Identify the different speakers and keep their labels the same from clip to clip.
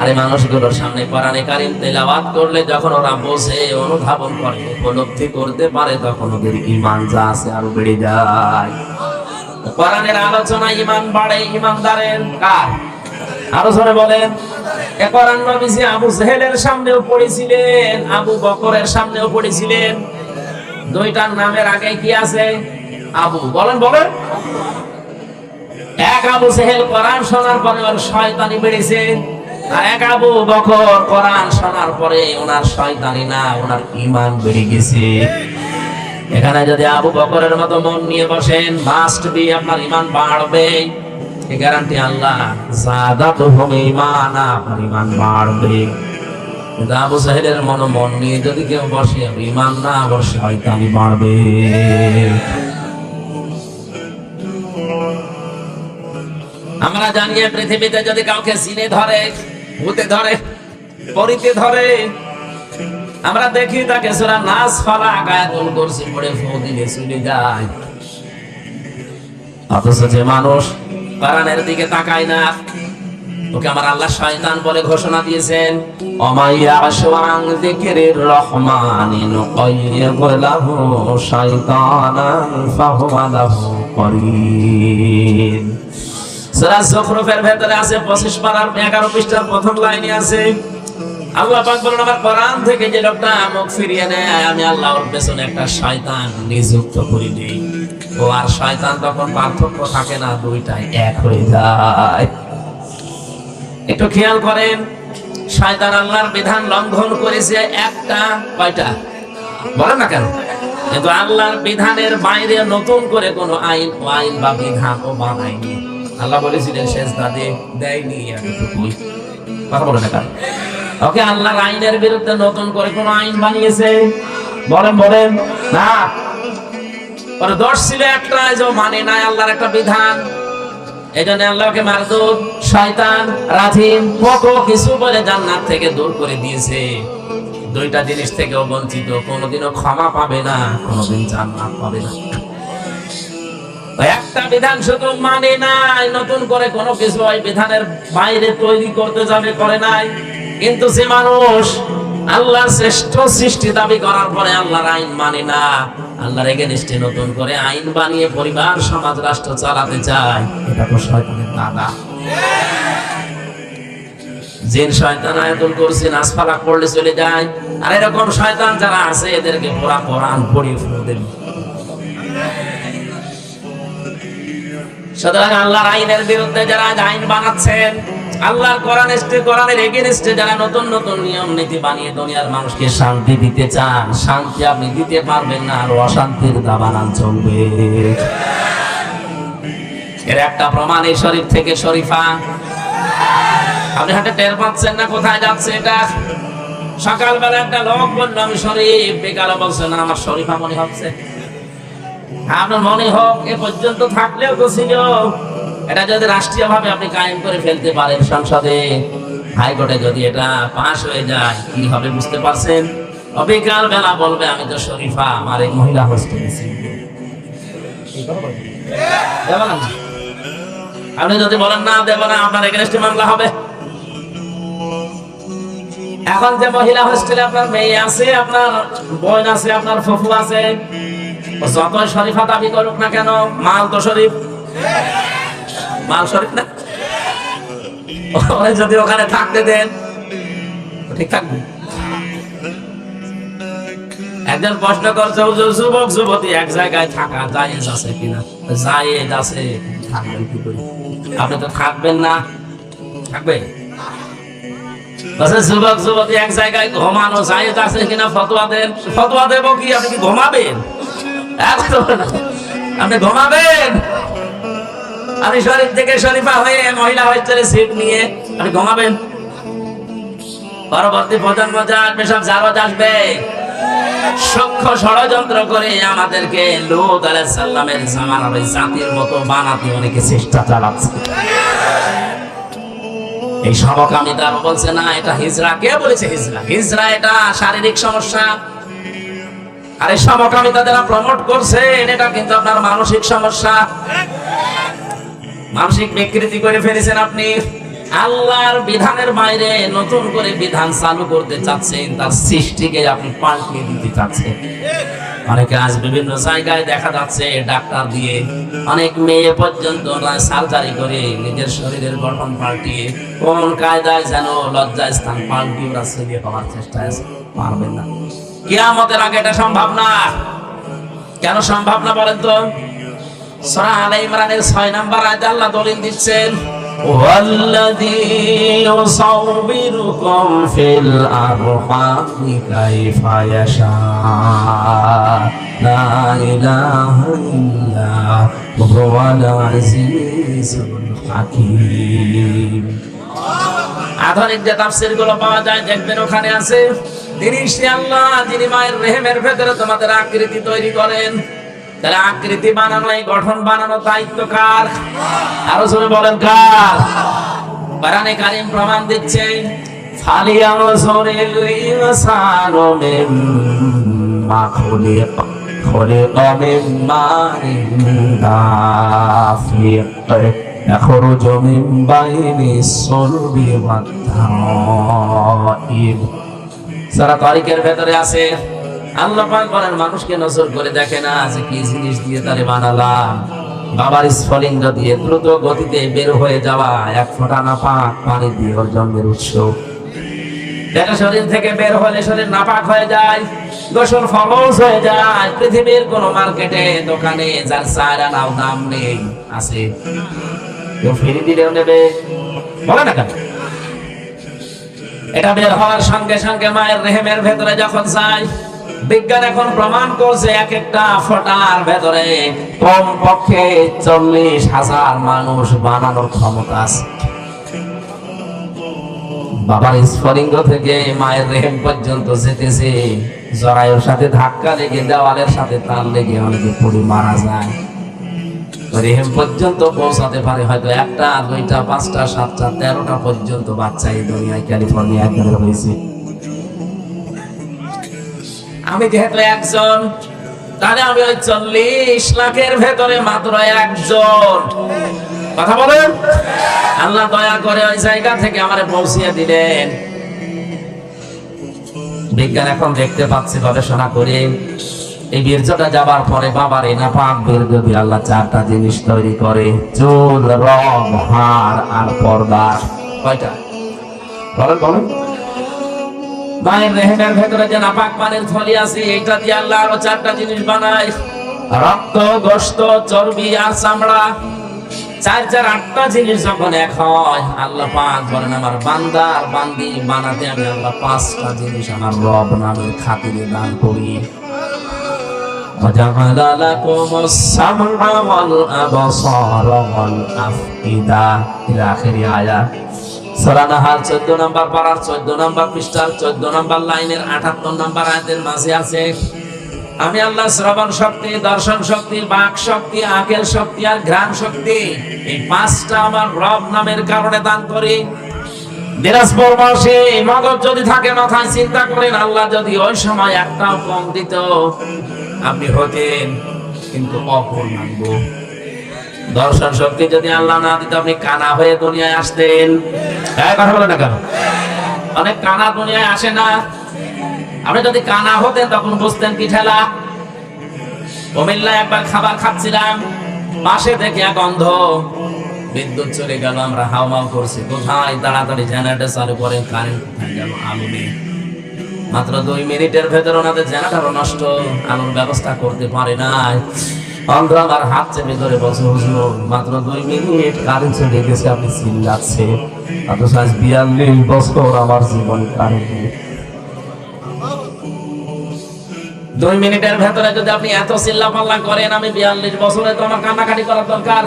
Speaker 1: আরে মানুষগুলোর সামনে কোরআনে কারীম তেলাওয়াত করলে যখন ওরা বোঝে, অনুধাবন করে, উপলব্ধি করতে পারে, তখন ওদের ঈমান যা আছে আরো বেড়ে যায়। কোরআনের আলোচনা ঈমান বাড়ে ঈমানদারের। কার? আরো জোরে বলেন। এ কোরআন নবীজি আবু জেহেলের সামনেও পড়েছিলেন, আবু বকরের সামনেও পড়েছিলেন। দুইটার নামের আগে কি আছে? আবু। বলেন বলেন। এক আবু জেহেল কোরআন শোনার পরে ওর শয়তানি বেড়েছে, আর এক আবু বকর কোরআন শোনার পরে ওনার শয়তানি না, ওনার ঈমান বেড়ে গেছে। এখানে যদি আবু বকরের মতো মন নিয়ে বসেন, মাস্ট বি আপনার ঈমান বাড়বে। এই গ্যারান্টি আল্লাহ। যাদাতুহুম ঈমানা, আপনার ঈমান বাড়বে। কিন্তু আবু জেহেলের মন নিয়ে যদি কেউ বসে, ঈমান না, ওর শয়তানি বাড়বে। আমরা জানি পৃথিবীতে যদি কাউকে জিনে ধরে, ভূতে ধরে, পরিতে ধরে, আমরা দেখি তাকে সূরা নাস ফালাক আয়াতুল কুরসি পড়ে ফু দিলে চলে যায়। অথচ যে মানুষ কোরআনের দিকে তাকায় না, ওকে আমার আল্লাহ শয়তান বলে ঘোষণা দিয়েছেন। ওমাইয়া আশওয়াং যিকিরির রহমানি নুকাইয়িদ লাহু শাইতানান ফাহুয়া লাহু করিন। সূরা যুখরুফের ভেতরে আছে 25 পারার 11 পৃষ্ঠার প্রথম লাইনে আছে, আল্লাহ পাক বলেন আমার কোরআন থেকে যে লোকটা মুখ ফিরিয়ে নেয়, আমি আল্লাহ ওর পেছনে একটা শয়তান নিযুক্ত করে দেই। ও আর শয়তান তখন পার্থক্য থাকে না, দুইটাই এক হয়ে যায়। একটু খেয়াল করেন, শয়তান আল্লাহর বিধান লঙ্ঘন করেছে একটা, কয়টা বলেন না কেন? কিন্তু আল্লাহর বিধানের বাইরে নতুন করে কোনো আইন বা বিধান ও বানায়নি। আল্লাহ বলেছিলেন সেজদা দেয়নি, এতটুকুই কথা বলে না কেন? ওকে আল্লাহর আইনের বিরুদ্ধে নতুন করে কোন আইন বানিয়েছে? বলেন বলেন না। ওর দোষ ছিল একটা, যে মানে নাই আল্লাহর একটা বিধান। এই জন্য আল্লাহকে মারদুদ, শয়তান, রাজিম কত কিছু বলে জান্নাত থেকে দূর করে দিয়েছে। দুইটা জিনিস থেকে বঞ্চিত, কোনোদিনও ক্ষমা পাবে না, কোনোদিন জান্নাত পাবে না। একটা বিধান শুধু মানে নাই, নতুন করে কোনো কিছু ওই বিধানের বাইরে তৈরি করতে যাবে, করে নাই। কিন্তু যে মানুষ আল্লাহর শ্রেষ্ঠ সৃষ্টি দাবি করার পরে আল্লাহর আইন মানে না, আল্লাহর এগেইনস্টে নতুন করে আইন বানিয়ে পরিবার, সমাজ, রাষ্ট্র চালাতে চায়, এটা তো শয়তানের দাদা। জিন শয়তান আয়াতুল কুরসি নাস ফালাক পড়লে চলে যায়। আর এরকম শয়তান যারা আছে, এদেরকে পুরা কোরআন পড়িয়ে ফেলে দেবে। সুতরাং আল্লাহর আইনের বিরুদ্ধে যারা আইন বানাচ্ছেন, আল্লাহর কোরআনের এগেইনস্টে যারা নতুন নতুন নিয়ম নীতি বানিয়ে দুনিয়ার মানুষকে শান্তি দিতে চান, শান্তি আপনি দিতে পারবেন না, আর অশান্তির দাবানল চলবে। এর একটা প্রমাণ এই শরীফ থেকে শরীফা। আপনি হাতে টের পাচ্ছেন না কোথায় যাচ্ছে এটা? সকালবেলা একটা লোক বলল আমি শরীফ, বিকালে বলছে না আমার শরীফা মনে হচ্ছে। আপনার মনে হোক, এ পর্যন্ত থাকলেও তো ছিল। এটা যদি রাষ্ট্রীয় ভাবে আপনি কায়েম করে ফেলতে পারেন, সংসদে, হাইকোর্টে যদি এটা পাস হয়ে যায়, কি হবে বুঝতে পারছেন? বিকাল বেলা বলবে আমি তো শরীফা, আমার এই মহিলা হোস্টেলে ছিল। আপনি যদি বলেন না দেব না, আপনার এগেইনস্টে মামলা হবে। এখন যে মহিলা হোস্টেলে আপনার মেয়ে আছে, আপনার বোন আছে, আপনার ফুফু আছে, যত শরীফা দাবি করুক না কেন, মাল তো শরীফ, মাল শরীফ না। যদি ওখানে থাকতে দেন, ঠিক থাকবে। একজন প্রশ্ন করছে, যুবক যুবতী এক জায়গায় থাকা জায়েজ আছে কিনা? জায়েজ আছে, থাকবেন কি করে? আপনি তো থাকবেন না, থাকবে? যুবক যুবতী এক জায়গায় ঘুমানো জায়েজ আছে কিনা ফতোয়া দেন। ফতোয়া দেব কি? আপনি কি ঘুমাবেন? আপনি ঘুমাবেন? আপনি শরীফ থেকে শরীফা হয়ে মহিলা হোস্টেলে সিট নিয়ে আপনি ঘুমাবেন? পরবর্তী প্রজন্ম আসবে, সব জারজ আসবে, সূক্ষ্ম ষড়যন্ত্র করে আমাদেরকে লূত আলাইহিস সালামের জামানার ওই জাতির মতো বানাতে অনেকে চেষ্টা চালাচ্ছে। এই সমকামিতা বলছে না এটা হিজরা। কে বলেছে হিজরা? হিজরা এটা শারীরিক সমস্যা। আর এই সমকামিতা যারা প্রমোট করছেন, এটা কিন্তু আপনার মানসিক সমস্যা। মানসিক বিকৃতি করে ফেলেছেন আপনি। আল্লাহর বিধানের বাইরে নতুন করে বিধান চালু করতে চাচ্ছেন, তার সৃষ্টিকে আপনি পাল্টিয়ে দিতে চাচ্ছেন। অনেকে আজ বিভিন্ন জায়গায় দেখা যাচ্ছে ডাক্তার দিয়ে, অনেক মেয়ে পর্যন্ত সার্জারি করে নিজের শরীরের গঠন পাল্টিয়ে কোন কায়দায় যেন লজ্জায় স্থান পাল্টিয়ে ওরা ছেলে হওয়ার চেষ্টায় আছে, পারবেন না। কিয়ামতের আগে এটা সম্ভব না। কেন সম্ভব না বলেন তো? সূরা আলে ইমরানের 6 নম্বর আয়াতে আল্লাহ দলিল দিচ্ছেন, ওয়াল্লাযী ইউসাউবিরুকুম ফিল আরহামি কাইফা ইয়াশা লা ইলাহা ইল্লা হুয়াল আজিজুল হাকীম। আধুনিক যে তাফসীর গুলো পাওয়া যায় দেখবেন ওখানে আছে, তিনি সে আল্লাহ যিনি মায়ের রেহেমের ভেতরে তোমাদের আকৃতি তৈরি করেন। তাহলে আকৃতি বানানো, এই গঠন বানানো দায়িত্ব কার? আরো জোরে বলেন কার? কোরআনে কারীম প্রমাণ দিচ্ছে, ফালিয়ানজুরিল ইনসানু মিম্মা খুলিকা মিম্মা দাফিক ইয়াখরুজু মিন বাইনিস সুলবি ওয়াত তারাইব। সূরা তারিকের ভেতরে আছে, আল্লাহ পাক বলেন মানুষকে নজর করে দেখে না যে কি জিনিস দিয়ে তারে বানালাম। বাবার স্ফলিঙ্গ দিয়ে দ্রুত গতিতে বের হয়ে যাওয়া এক ফোঁটা নাপাক পানি দিয়ে ওর জন্মের উৎস। এটা শরীর থেকে বের হলে শরীর নাপাক হয়ে যায়, গোসল ফরজ হয়ে যায়। পৃথিবীর কোন মার্কেটে দোকানে যার চারা নাও দাম নেই আছে, কেউ ফিরে দিলেও নেবে, বলে না কেন? এটা বের হওয়ার সঙ্গে সঙ্গে মায়ের রেহেমের ভেতরে যখন যায়, বিজ্ঞান এখন প্রমাণ করছে এক একটা ফোঁটার ভেতরে কম পক্ষে 40,000 মানুষ বানানোর ক্ষমতা আছে। বাবার স্ফলিঙ্গ থেকে মায়ের রেহেম পর্যন্ত যেতেছে, জরায়ুর সাথে ধাক্কা লেগে দেওয়ালের সাথে তার লেগে অনেকে পড়ে মারা যায়। রেহেম পর্যন্ত পৌঁছাতে পারে হয়তো 1টা, 2টা, 5টা, 7টা, 13টা পর্যন্ত বাচ্চা এই দুনিয়ায় ক্যালিফোর্নিয়া একবারে হয়েছে। আমি যেহেতু একজন, তাহলে আমি ওই 40 লাখের ভেতরে মাত্র একজন। কথা বলেন, আল্লাহ দয়া করে ওই জায়গা থেকে আমারে পৌঁছিয়ে দিলেন। বিজ্ঞান এখন দেখতে পাচ্ছে, গবেষণা করে এই বীর্যটা যাবার পরে বাবার এই নাপাক বীর্য দিয়ে আল্লাহ 4টা জিনিস তৈরি করে, চুল, রং, হাড় আর পর্দা। কয়টা বলেন বলেন? মায়ের রেহেমের ভেতরে যে নাপাক পানির থলি আছে, এইটা দিয়ে আল্লাহ আরো 4টা জিনিস বানায়, রক্ত, গোশত, চর্বি আর চামড়া। 4, 4, 8টা জিনিস যখন এক হয়, আল্লাহ পাক বলেন আমার বান্দা আর বান্দি বানাতে আমি আল্লাহ 5টা জিনিস আমার রব নামের খাতিরে দান করি। وَجَعَلَ لَكُمُ السَّمْعَ وَالْأَبْصَارَ وَالْأَفْئِدَةَ إلى آخر آية। সূরা নাহাল 14 নম্বর পারার 14 নম্বর পৃষ্ঠার 14 নম্বর লাইনের 78 নম্বর আয়াতের মাঝে আছে, আমি আল্লাহ শ্রবণ শক্তি, দর্শন শক্তি, বাক শক্তি, আকেল শক্তি আর ঘ্রাণ শক্তি, এই 5টা আমার রব নামের কারণে দান করি। দিনাজপুর মাসে মগজ যদি থাকে মাথায়, চিন্তা করেন আল্লাহ যদি ওই সময় একটাও কম দিত, আপনি হতেন কিন্তু অপূর্ণাঙ্গ। দর্শন শক্তি যদি আল্লাহ না দিত, আপনি কানা হয়ে দুনিয়ায় আসতেন। কথা বলে না কেন? অনেক কানা দুনিয়ায় আসে না। আপনি যদি কানা হতেন তখন বুঝতেন কি ঠেলা। কুমিল্লায় একবার খাবার খাচ্ছিলাম, পাশে থেকে এক অন্ধ, বিদ্যুৎ চলে গেল, আমরা হাওমাও করছি, কোথায় তাড়াতাড়ি জেনারেটর চালু করে, কারেন্ট কোথায় গেল, আলো নেই। মাত্র 2 মিনিটের ভেতর ওনাদের জেনারেটর নষ্ট, আলোর ব্যবস্থা করতে পারে নাই। অন্ধ আমার হাত চেপে ধরে বলছে, হুজুর মাত্র 2 মিনিট কারেন্ট চলে গেছে, আপনি চিল্লাচ্ছে, অথচ আজ 42 বছর আমার জীবন কারেন্ট নেই। 2 মিনিটের ভেতরে যদি আপনি এত চিল্লাপাল্লা করেন, আমি 42 বছরে তো আমার কান্নাকাটি করার দরকার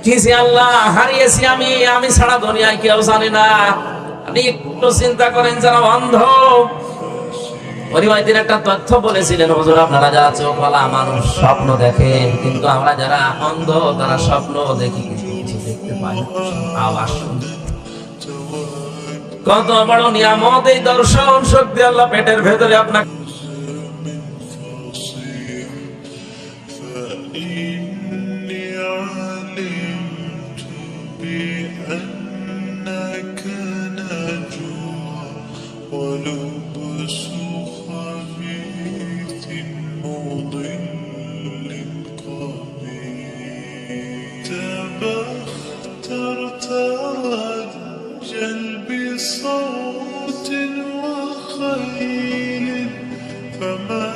Speaker 1: কি? আল্লাহ হারিয়েছি আমি ছাড়া দুনিয়ায় কেউ জানে না। আপনি একটু চিন্তা করেন, যারা অন্ধ, পরিবারের একটা তথ্য বলেছিলেন হুজুর, আপনারা যারা চোখওয়ালা মানুষ স্বপ্ন দেখেন, কিন্তু আমরা যারা অন্ধ তারা স্বপ্ন দেখি কিন্তু কিছু দেখতে পাই না, আওয়াজ শুনি। কত বড় নিয়ামত এই দর্শন শক্তি আল্লাহ পেটের ভেতরে আপনাকে। إني علمت بأن
Speaker 2: ولبس خبيث مضل قبيح تبختر ترجل بصوت وخيل فما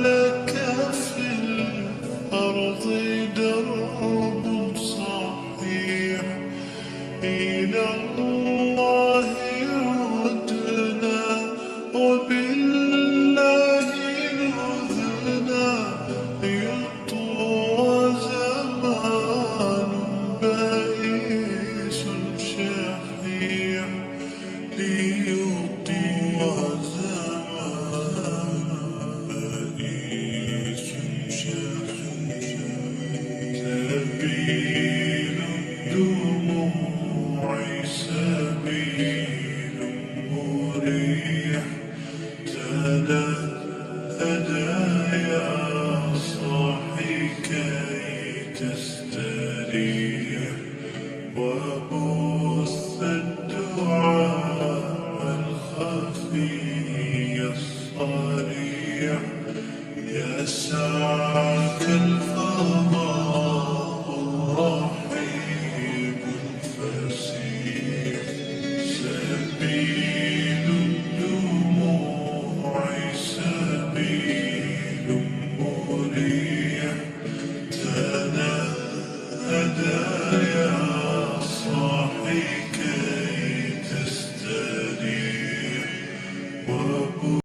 Speaker 2: لك في الأرض درب صحيح إلى الله عدنا وبالله نذنا يطوى زمان بائس شحيح ليطوى زمان بائس شحيح سبيل الدموع سبيل مريح تلهدى يا صاحي كي تستريح